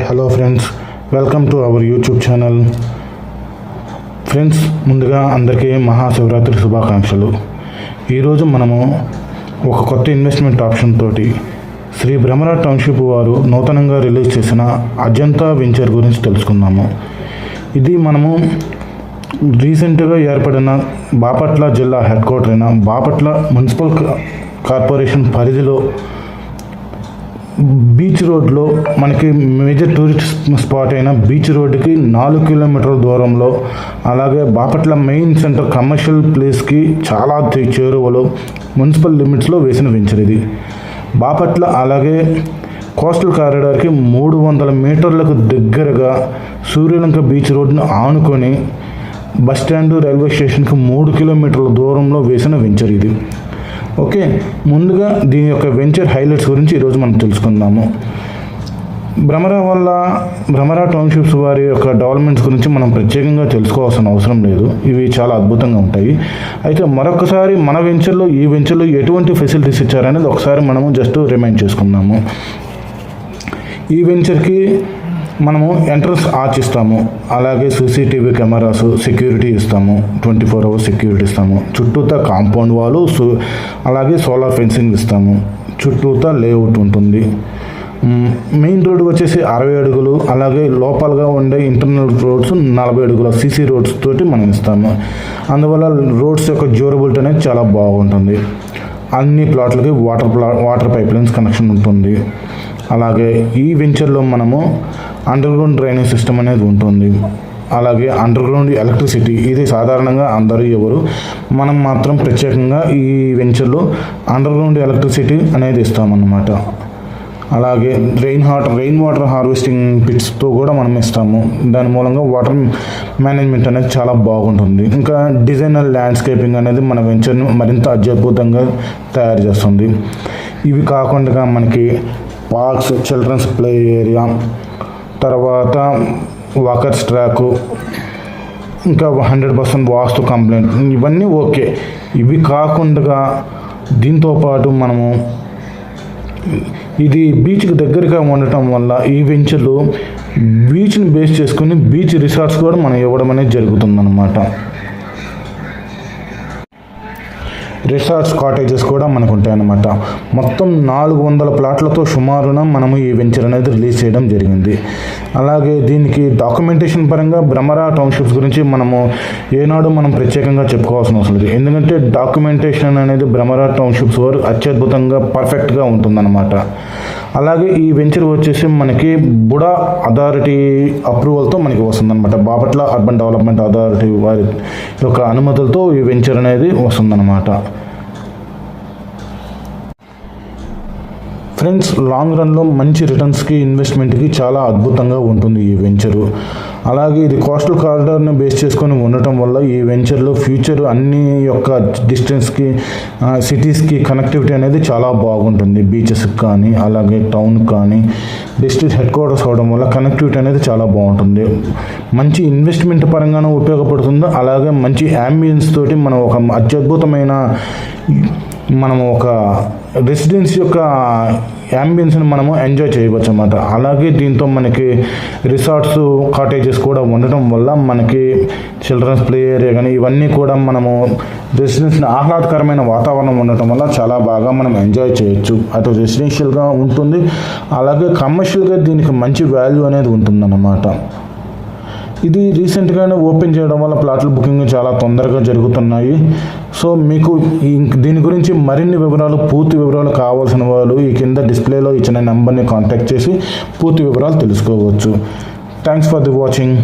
Hello friends, welcome to our YouTube channel. Friends, ముందుగా అందరికీ మహాశివరాత్రి శుభాకాంక్షలు. ఈరోజు మనము ఒక కొత్త ఇన్వెస్ట్మెంట్ ఆప్షన్ తోటి శ్రీ భ్రమర టౌన్షిప్ వారు నూతనంగా రిలీజ్ చేసిన అజంతా వెంచర్ గురించి తెలుసుకుందాము. ఇది మనము రీసెంట్గా ఏర్పడిన బాపట్ల జిల్లా హెడ్ క్వార్టర్ అయిన బాపట్ల మున్సిపల్ కార్పొరేషన్ పరిధిలో బీచ్ రోడ్లో మనకి మేజర్ టూరిస్ట్ స్పాట్ అయిన బీచ్ రోడ్డుకి 4 కిలోమీటర్ల దూరంలో, అలాగే బాపట్ల మెయిన్ సెంటర్ కమర్షియల్ ప్లేస్కి చాలా చేరువలో మున్సిపల్ లిమిట్స్లో వేసిన వెంచర్ ఇది. బాపట్ల అలాగే కోస్టల్ కారిడార్కి 300 మీటర్లకు దగ్గరగా సూర్యలంక బీచ్ రోడ్డును ఆనుకొని బస్టాండు రైల్వే స్టేషన్కి 3 కిలోమీటర్ల దూరంలో వేసిన వెంచర్ ఇది. ఓకే, ముందుగా దీని యొక్క వెంచర్ హైలైట్స్ గురించి ఈరోజు మనం తెలుసుకుందాము. భ్రమర టౌన్షిప్స్ వారి యొక్క డెవలప్మెంట్స్ గురించి మనం ప్రత్యేకంగా తెలుసుకోవాల్సిన అవసరం లేదు. ఇవి చాలా అద్భుతంగా ఉంటాయి. అయితే మరొకసారి మన వెంచర్లో ఈ వెంచర్లో ఎటువంటి ఫెసిలిటీస్ ఇచ్చారనేది ఒకసారి మనము జస్ట్ రిమైండ్ చేసుకుందాము. ఈ వెంచర్కి మనము ఎంట్రన్స్ ఆర్చ్ ఇస్తాము, అలాగే సీసీటీవీ కెమెరాస్ సెక్యూరిటీ ఇస్తాము, 24 hours సెక్యూరిటీ ఇస్తాము, చుట్టూతా కాంపౌండ్ వాలు అలాగే సోలార్ ఫెన్సింగ్ ఇస్తాము, చుట్టూతా లేఅవుట్ ఉంటుంది. మెయిన్ రోడ్ వచ్చేసి 60 అడుగులు, అలాగే లోపలగా ఉండే ఇంటర్నల్ రోడ్స్ 40 అడుగుల సీసీ రోడ్స్ తోటి మనం ఇస్తాము. అందువల్ల రోడ్స్ యొక్క డ్యూరబిలిటీ అనేది చాలా బాగుంటుంది. అన్ని ప్లాట్లకి వాటర్ పైప్ లైన్స్ కనెక్షన్ ఉంటుంది. అలాగే ఈ వెంచర్లో మనము అండర్గ్రౌండ్ డ్రైనేజ్ సిస్టమ్ అనేది ఉంటుంది. అలాగే అండర్గ్రౌండ్ ఎలక్ట్రిసిటీ, ఇది సాధారణంగా అందరూ ఎవరు, మనం మాత్రం ప్రత్యేకంగా ఈ వెంచర్లో అండర్గ్రౌండ్ ఎలక్ట్రిసిటీ అనేది ఇస్తామన్నమాట. అలాగే రెయిన్ వాటర్ హార్వెస్టింగ్ పిట్స్తో కూడా మనం ఇస్తాము. దాని మూలంగా వాటర్ మేనేజ్మెంట్ అనేది చాలా బాగుంటుంది. ఇంకా డిజైనర్ ల్యాండ్స్కేపింగ్ అనేది మన వెంచర్ను మరింత అద్భుతంగా తయారు చేస్తుంది. ఇవి కాకుండా మనకి పార్క్స్, చిల్డ్రన్స్ ప్లే ఏరియా, తర్వాత వాకర్స్ ట్రాకు, ఇంకా 100% వాస్తు కంప్లైంట్, ఇవన్నీ ఓకే. ఇవి కాకుండా దీంతోపాటు మనము ఇది బీచ్కి దగ్గరగా ఉండటం వల్ల ఈ వెంచర్లో బీచ్ని బేస్ చేసుకుని బీచ్ రిసార్ట్స్ కూడా మనం ఇవ్వడం అనేది జరుగుతుందన్నమాట. రిసార్ట్స్, కాటేజెస్ కూడా మనకు ఉంటాయన్నమాట. మొత్తం 400 ప్లాట్లతో సుమారున మనము ఈ వెంచర్ అనేది రిలీజ్ చేయడం జరిగింది. అలాగే దీనికి డాక్యుమెంటేషన్ పరంగా భ్రమర టౌన్షిప్స్ గురించి మనము ఏనాడు మనం ప్రత్యేకంగా చెప్పుకోవాల్సిన అవసరం లేదు. ఎందుకంటే డాక్యుమెంటేషన్ అనేది భ్రమర టౌన్షిప్స్ వారు అత్యద్భుతంగా పర్ఫెక్ట్గా ఉంటుందన్నమాట. అలాగే ఈ వెంచర్ వచ్చేసి మనకి బుడా అథారిటీ అప్రూవల్తో మనకి వస్తుందన్నమాట. బాపట్ల అర్బన్ డెవలప్మెంట్ అథారిటీ వారి యొక్క అనుమతులతో ఈ వెంచర్ అనేది వస్తుందన్నమాట. ఫ్రెండ్స్, లాంగ్ రన్లో మంచి రిటర్న్స్కి, ఇన్వెస్ట్మెంట్కి చాలా అద్భుతంగా ఉంటుంది ఈ వెంచరు. అలాగే ఇది కోస్టల్ కారిడార్ని బేస్ చేసుకొని ఉండటం వల్ల ఈ వెంచర్లో ఫ్యూచర్ అన్ని యొక్క డిస్టెన్స్కి, సిటీస్కి కనెక్టివిటీ అనేది చాలా బాగుంటుంది. బీచెస్కి కానీ, అలాగే టౌన్కి కానీ, డిస్ట్రిక్ట్ హెడ్ క్వార్టర్స్ అవడం వల్ల కనెక్టివిటీ అనేది చాలా బాగుంటుంది. మంచి ఇన్వెస్ట్మెంట్ పరంగానూ ఉపయోగపడుతుంది. అలాగే మంచి యాంబియన్స్ తోటి మనం ఒక అత్యద్భుతమైన మనము ఒక రెసిడెన్స్ యొక్క యాంబియన్స్ని మనము ఎంజాయ్ చేయవచ్చు అన్నమాట. అలాగే దీంతో మనకి రిసార్ట్స్, కాటేజెస్ కూడా ఉండటం వల్ల మనకి చిల్డ్రన్స్ ప్లే ఏరియా కానీ ఇవన్నీ కూడా మనము రెసిడెన్స్ని ఆహ్లాదకరమైన వాతావరణం ఉండటం వల్ల చాలా బాగా మనం ఎంజాయ్ చేయొచ్చు. అటు రెసిడెన్షియల్గా ఉంటుంది, అలాగే కమర్షియల్గా దీనికి మంచి వాల్యూ అనేది ఉంటుందన్నమాట. ఇది రీసెంట్గానే ఓపెన్ చేయడం వల్ల ప్లాట్ల బుకింగ్ చాలా తొందరగా జరుగుతున్నాయి. సో మీకు దీని గురించి మరిన్ని వివరాలు, పూర్తి వివరాలు కావాల్సిన వాళ్ళు ఈ కింద డిస్ప్లేలో ఇచ్చిన నెంబర్ని కాంటాక్ట్ చేసి పూర్తి వివరాలు తెలుసుకోవచ్చు. Thanks for the watching.